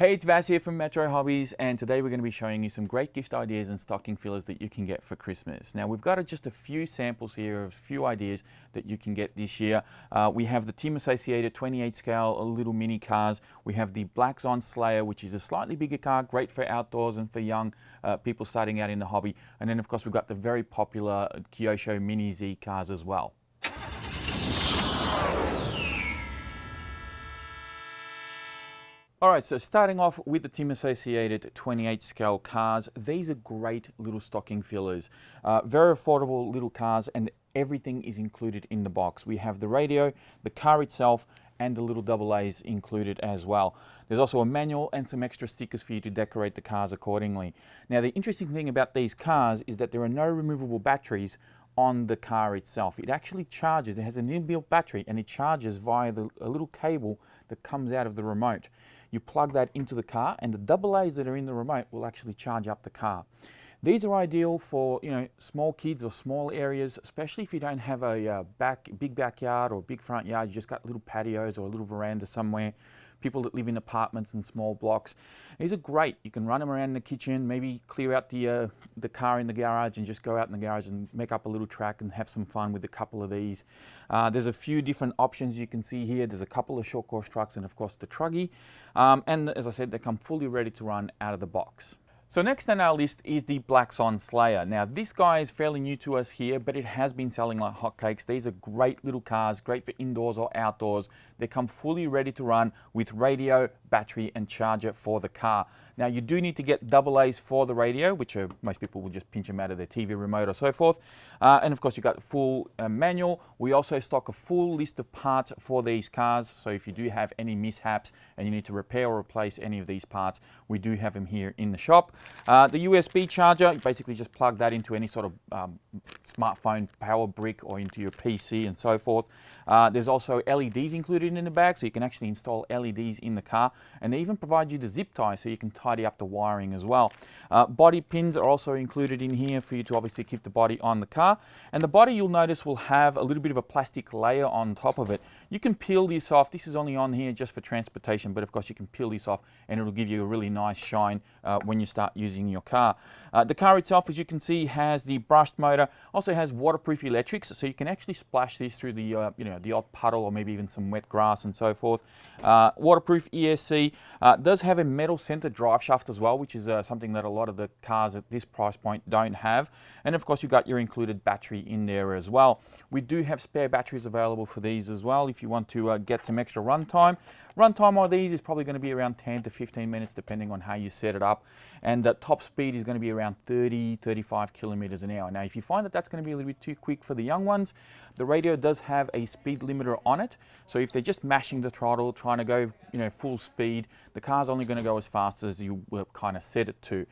Hey, it's Vas here from Metro Hobbies, and today we're going to be showing you some great gift ideas and stocking fillers that you can get for Christmas. Now, we've got just a few samples here of a few ideas that you can get this year. We have the Team Associated 28 scale little mini cars. We have the Black Zon Slayer, which is a slightly bigger car, great for outdoors and for young people starting out in the hobby. And then, of course, we've got the very popular Kyosho Mini Z cars as well. Alright, so starting off with the Team Associated 28 scale cars, these are great little stocking fillers. Very affordable little cars, and everything is included in the box. We have the radio, the car itself, and the little AA's included as well. There's also a manual and some extra stickers for you to decorate the cars accordingly. Now, the interesting thing about these cars is that there are no removable batteries on the car itself. It actually charges. It has an inbuilt battery, and it charges via a little cable that comes out of the remote. You plug that into the car, and the AA's that are in the remote will actually charge up the car. These are ideal for small kids or small areas, especially if you don't have a big backyard or big front yard. You just got little patios or a little veranda somewhere. People that live in apartments and small blocks. These are great. You can run them around in the kitchen, maybe clear out the car in the garage and just go out in the garage and make up a little track and have some fun with a couple of these. There's a few different options you can see here. There's a couple of short course trucks and of course the Truggy. And as I said, they come fully ready to run out of the box. So next on our list is the Black Zon Slayer. Now this guy is fairly new to us here, but it has been selling like hotcakes. These are great little cars, great for indoors or outdoors. They come fully ready to run with radio, battery and charger for the car. Now you do need to get AA's for the radio, which most people will just pinch them out of their TV remote or so forth. And of course you've got full manual. We also stock a full list of parts for these cars. So if you do have any mishaps and you need to repair or replace any of these parts, we do have them here in the shop. The USB charger, you basically just plug that into any sort of smartphone power brick or into your PC and so forth. There's also LEDs included in the bag, so you can actually install LEDs in the car, and they even provide you the zip tie so you can tidy up the wiring as well. Body pins are also included in here for you to obviously keep the body on the car, and the body you'll notice will have a little bit of a plastic layer on top of it. You can peel this off. This is only on here just for transportation, but of course you can peel this off and it'll give you a really nice shine when you start using your car. The car itself, as you can see, has the brushed motor, also has waterproof electrics, so you can actually splash these through the the odd puddle or maybe even some wet grass and so forth. Waterproof ESC, does have a metal center drive shaft as well, which is something that a lot of the cars at this price point don't have. And of course you've got your included battery in there as well. We do have spare batteries available for these as well if you want to get some extra run time. Run time on these is probably going to be around 10 to 15 minutes depending on how you set it up, and the top speed is going to be around 30-35 kilometers an hour. Now if you find that that's going to be a little bit too quick for the young ones, the radio does have a speed limiter on it, so if they're just mashing the throttle trying to go full speed, the car's only going to go as fast as you will kind of set it to.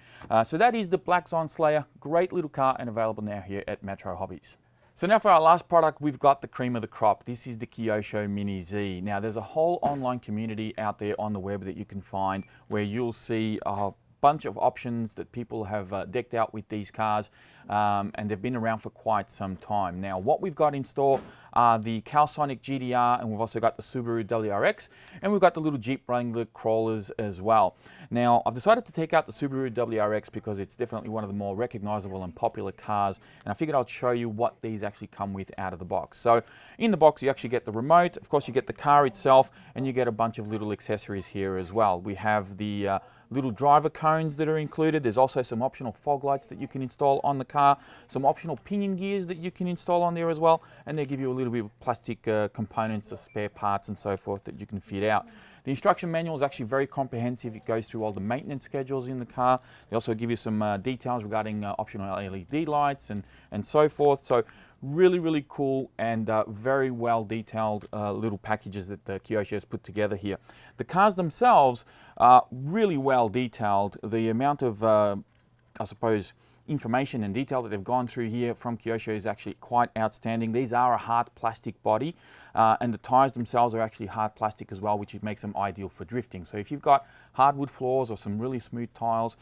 So that is the Black Zon Slayer, great little car and available now here at Metro Hobbies. So now for our last product, we've got the cream of the crop. This is the Kyosho Mini Z. Now there's a whole online community out there on the web that you can find where you'll see a bunch of options that people have decked out with these cars, and they've been around for quite some time. Now what we've got in store are the Cowsonic GDR, and we've also got the Subaru WRX, and we've got the little Jeep Wrangler crawlers as well. Now I've decided to take out the Subaru WRX because it's definitely one of the more recognizable and popular cars, and I figured I'd show you what these actually come with out of the box. So in the box you actually get the remote, of course you get the car itself, and you get a bunch of little accessories here as well. We have the little driver cones that are included. There's also some optional fog lights that you can install on the car, some optional pinion gears that you can install on there as well, and they give you a little bit of plastic components, spare parts and so forth that you can fit out. The instruction manual is actually very comprehensive. It goes through all the maintenance schedules in the car. They also give you some details regarding optional LED lights and so forth. So really cool and very well detailed little packages that the Kyosho has put together here. The cars themselves are really well detailed. The amount of I suppose information and detail that they've gone through here from Kyosho is actually quite outstanding. These are a hard plastic body. and the tyres themselves are actually hard plastic as well, which makes them ideal for drifting. So if you've got hardwood floors or some really smooth tiles,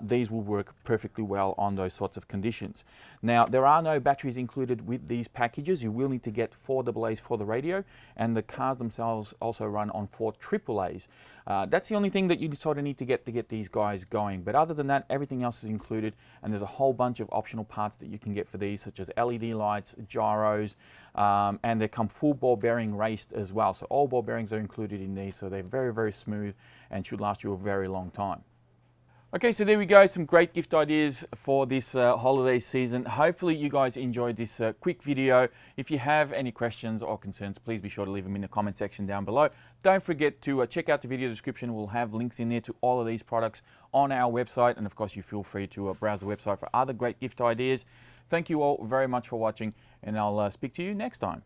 these will work perfectly well on those sorts of conditions. Now, there are no batteries included with these packages. You will need to get 4 AA's for the radio, and the cars themselves also run on 4 AAA's. That's the only thing that you sort of need to get these guys going. But other than that, everything else is included, and there's a whole bunch of optional parts that you can get for these, such as LED lights, gyros, and they come full ball bearing raced as well. So all ball bearings are included in these, so they're very, very smooth and should last you a very long time. Okay, so there we go, some great gift ideas for this holiday season. Hopefully you guys enjoyed this quick video. If you have any questions or concerns, please be sure to leave them in the comment section down below. Don't forget to check out the video description. We'll have links in there to all of these products on our website. And of course, you feel free to browse the website for other great gift ideas. Thank you all very much for watching, and I'll speak to you next time.